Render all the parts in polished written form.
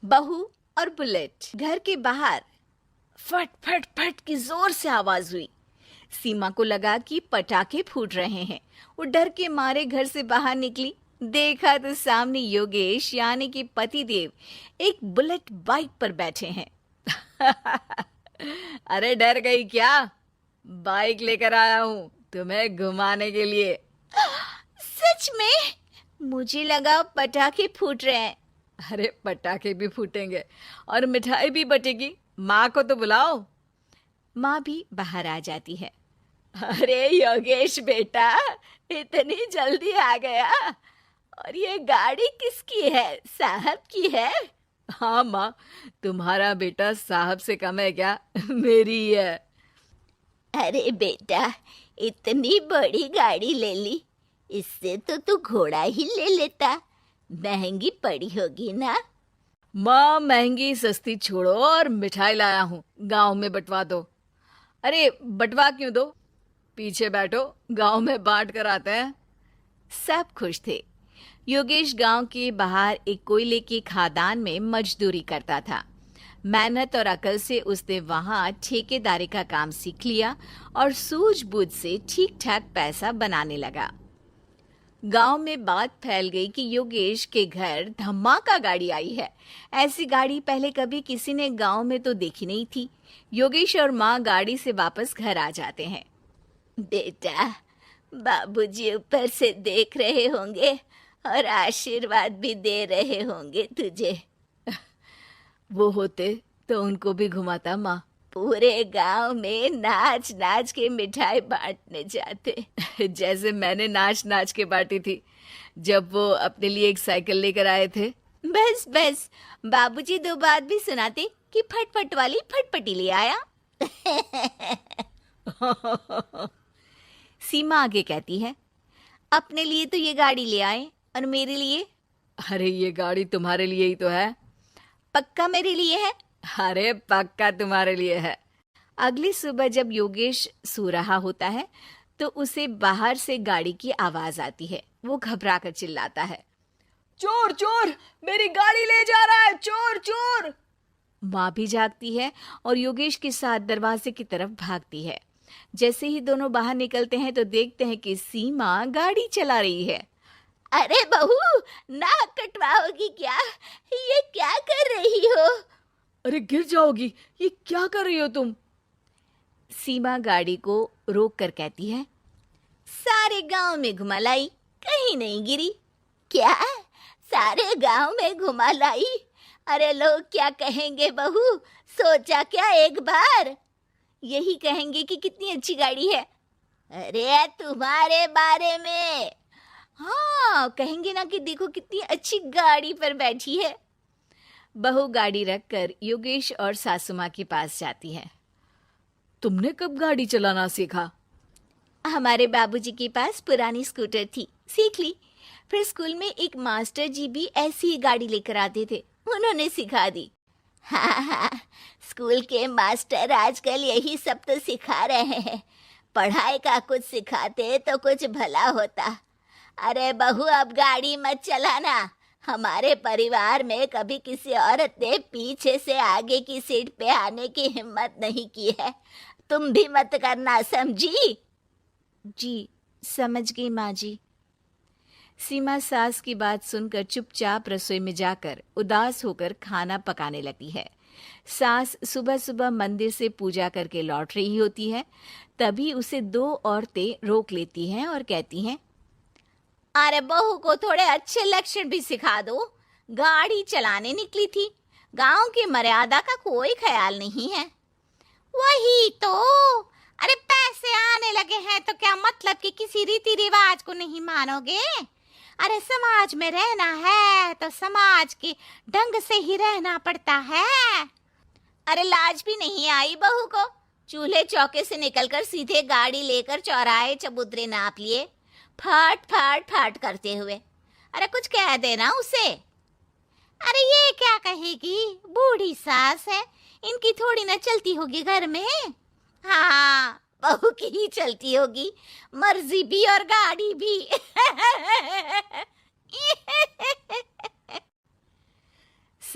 बहू और बुलेट। घर के बाहर फट फट फट की जोर से आवाज हुई। सीमा को लगा कि पटाखे फूट रहे हैं। वो डर के मारे घर से बाहर निकली। देखा तो सामने योगेश यानी कि पतिदेव एक बुलेट बाइक पर बैठे हैं। अरे डर गई क्या? बाइक लेकर आया हूँ तुम्हें घुमाने के लिए। सच में? मुझे लगा पटाखे फूट रहे हैं। अरे पटाखे भी फूटेंगे और मिठाई भी बटेगी। माँ को तो बुलाओ। माँ भी बाहर आ जाती है। अरे योगेश बेटा, इतनी जल्दी आ गया? और ये गाड़ी किसकी है? साहब की है? हाँ माँ, तुम्हारा बेटा साहब से कम है क्या? मेरी ही है। अरे बेटा, इतनी बड़ी गाड़ी ले ली, इससे तो तू घोड़ा ही ले लेता। महंगी पड़ी होगी ना? माँ महंगी सस्ती छोड़ो और मिठाई लाया हूँ, गांव में बंटवा दो। अरे बंटवा क्यों दो? पीछे बैठो, गांव में बांट कर आते हैं। सब खुश थे। योगेश गांव के बाहर एक कोयले की खदान में मजदूरी करता था। मेहनत और अकल से उसने वहां ठेकेदारी का काम सीख लिया और सूझबूझ से ठीक ठाक पैसा बनाने लगा। गांव में बात फैल गई कि योगेश के घर धमाका गाड़ी आई है। ऐसी गाड़ी पहले कभी किसी ने गांव में तो देखी नहीं थी। योगेश और माँ गाड़ी से वापस घर आ जाते हैं। बेटा, बाबूजी ऊपर से देख रहे होंगे और आशीर्वाद भी दे रहे होंगे तुझे। वो होते तो उनको भी घुमाता माँ। पूरे गांव में नाच नाच के मिठाई बांटने जाते। जैसे मैंने नाच नाच के बांटी थी जब वो अपने लिए एक साइकिल लेकर आए थे। बस बस, बाबूजी दो बात भी सुनाते कि फटफट वाली फटफटी ले आया। सीमा आगे कहती है, अपने लिए तो ये गाड़ी ले आए और मेरे लिए? अरे ये गाड़ी तुम्हारे लिए ही तो है। पक्का मेरे लिए है? अरे पक्का तुम्हारे लिए है। अगली सुबह जब योगेश सो रहा होता है तो उसे बाहर से गाड़ी की आवाज आती है। वो घबरा कर चिल्लाता है, चोर चोर, मेरी गाड़ी ले जा रहा है, चोर चोर। माँ भी जागती है और योगेश के साथ दरवाजे की तरफ भागती है। जैसे ही दोनों बाहर निकलते हैं तो देखते हैं कि सीमा गाड़ी चला रही है। अरे बहू, नाक कटवाओगी क्या? ये क्या कर रही हो? अरे गिर जाओगी, ये क्या कर रही हो तुम? सीमा गाड़ी को रोक कर कहती है, सारे गांव में घुमा लाई, कहीं नहीं गिरी। क्या? सारे गांव में घुमा लाई? अरे लोग क्या कहेंगे बहू? सोचा क्या एक बार? यही कहेंगे कि कितनी अच्छी गाड़ी है। अरे तुम्हारे बारे में। हाँ, कहेंगे ना कि देखो कितनी अच्छी गाड़ी पर बैठी है। बहू गाड़ी रखकर योगेश और सासू माँ के पास जाती है। तुमने कब गाड़ी चलाना सीखा? हमारे बाबूजी के पास पुरानी स्कूटर थी, सीख ली। फिर स्कूल में एक मास्टर जी भी ऐसी ही गाड़ी लेकर आते थे, उन्होंने सिखा दी। हाँ हाँ, स्कूल के मास्टर आजकल यही सब तो सिखा रहे हैं। पढ़ाई का कुछ सिखाते तो कुछ भला होता। अरे बहू, अब गाड़ी मत चलाना। हमारे परिवार में कभी किसी औरत ने पीछे से आगे की सीट पे आने की हिम्मत नहीं की है। तुम भी मत करना, समझी? जी, समझ गई माँ जी। सीमा सास की बात सुनकर चुपचाप रसोई में जाकर उदास होकर खाना पकाने लगती है। सास सुबह सुबह मंदिर से पूजा करके लौट रही होती है। तभी उसे दो औरतें रोक लेती हैं और कहती हैं, अरे बहू को थोड़े अच्छे लक्षण भी सिखा दो। गाड़ी चलाने निकली थी, गांव की मर्यादा का कोई ख्याल नहीं है। वही तो, अरे पैसे आने लगे हैं तो क्या मतलब कि किसी रीति रिवाज को नहीं मानोगे? अरे समाज में रहना है तो समाज के ढंग से ही रहना पड़ता है। अरे लाज भी नहीं आई बहू को? चूल्हे चौके से निकलकर सीधे गाड़ी लेकर चौराहे चबूतरे नाप लिए, फट फट फट करते हुए। अरे कुछ कह देना उसे। अरे ये क्या कहेगी, बूढ़ी सास है, इनकी थोड़ी ना चलती होगी घर में। हाँ, बहू की ही चलती होगी, मर्जी भी और गाड़ी भी।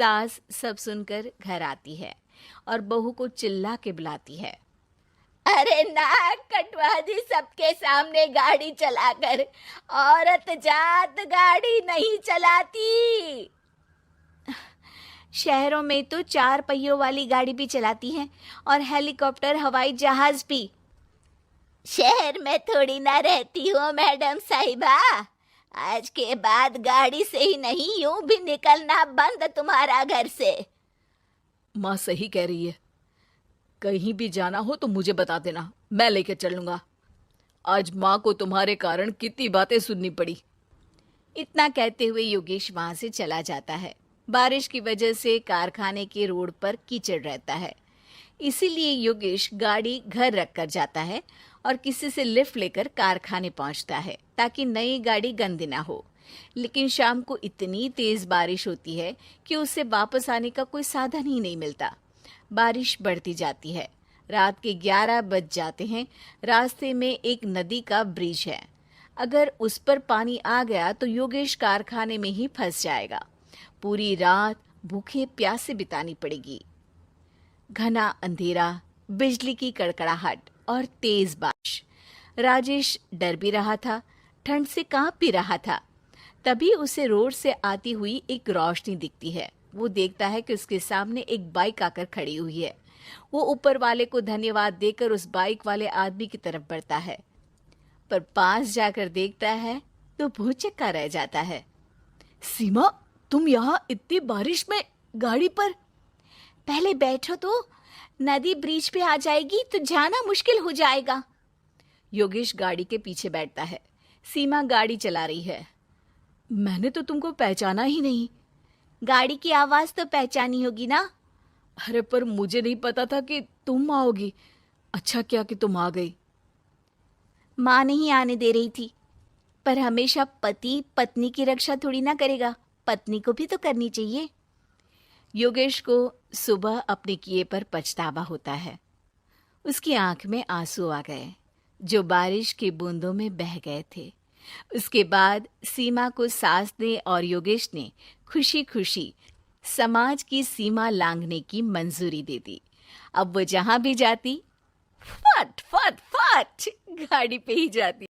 सास सब सुनकर घर आती है और बहू को चिल्ला के बुलाती है। अरे नाक कटवा दी सबके सामने गाड़ी चलाकर, औरत जात गाड़ी नहीं चलाती। शहरों में तो 4 पहियों वाली गाड़ी भी चलाती हैं और हेलीकॉप्टर, हवाई जहाज भी। शहर में थोड़ी ना रहती हो मैडम साहिबा, आज के बाद गाड़ी से ही नहीं यूं भी निकलना बंद तुम्हारा घर से। माँ सही कह रही है, कहीं भी जाना हो तो मुझे बता देना, मैं लेकर चलूंगा। आज माँ को तुम्हारे कारण कितनी बातें सुननी पड़ी। इतना कहते हुए योगेश वहां से चला जाता है। बारिश की वजह से कारखाने के रोड पर कीचड़ रहता है, इसीलिए योगेश गाड़ी घर रख कर जाता है और किसी से लिफ्ट लेकर कारखाने पहुंचता है ताकि नई गाड़ी गंदी ना हो। लेकिन शाम को इतनी तेज बारिश होती है कि उसे वापस आने का कोई साधन ही नहीं मिलता। बारिश बढ़ती जाती है, रात के 11 बज जाते हैं। रास्ते में एक नदी का ब्रिज है, अगर उस पर पानी आ गया तो योगेश कारखाने में ही फंस जाएगा। पूरी रात भूखे प्यासे बितानी पड़ेगी। घना अंधेरा, बिजली की कड़कड़ाहट और तेज बारिश। राजेश डर भी रहा था, ठंड से कांप भी रहा था। तभी उसे रोड से आती हुई एक रोशनी दिखती है। वो देखता है कि उसके सामने एक बाइक आकर खड़ी हुई है। वो ऊपर वाले को धन्यवाद देकर उस बाइक वाले आदमी की तरफ बढ़ता है, पर पास जाकर देखता है तो भौचक्का रह जाता है। सीमा, तुम यहाँ इतनी बारिश में गाड़ी पर? पहले बैठो तो, नदी ब्रिज पे आ जाएगी तो जाना मुश्किल हो जाएगा। योगेश गाड़ी के पीछे बैठता है। सीमा गाड़ी चला रही है। मैंने तो तुमको पहचाना ही नहीं। गाड़ी की आवाज तो पहचानी होगी ना। अरे पर मुझे नहीं पता था कि तुम आओगी। अच्छा किया कि तुम आ गई। माँ नहीं आने दे रही थी, पर हमेशा पति पत्नी की रक्षा थोड़ी ना करेगा, पत्नी को भी तो करनी चाहिए। योगेश को सुबह अपने किए पर पछतावा होता है। उसकी आंख में आंसू आ गए जो बारिश की बूंदों में बह गए थे। उसके बाद सीमा को सास ने और योगेश ने खुशी खुशी समाज की सीमा लांघने की मंजूरी दे दी। अब वो जहां भी जाती फट फट फट गाड़ी पे ही जाती।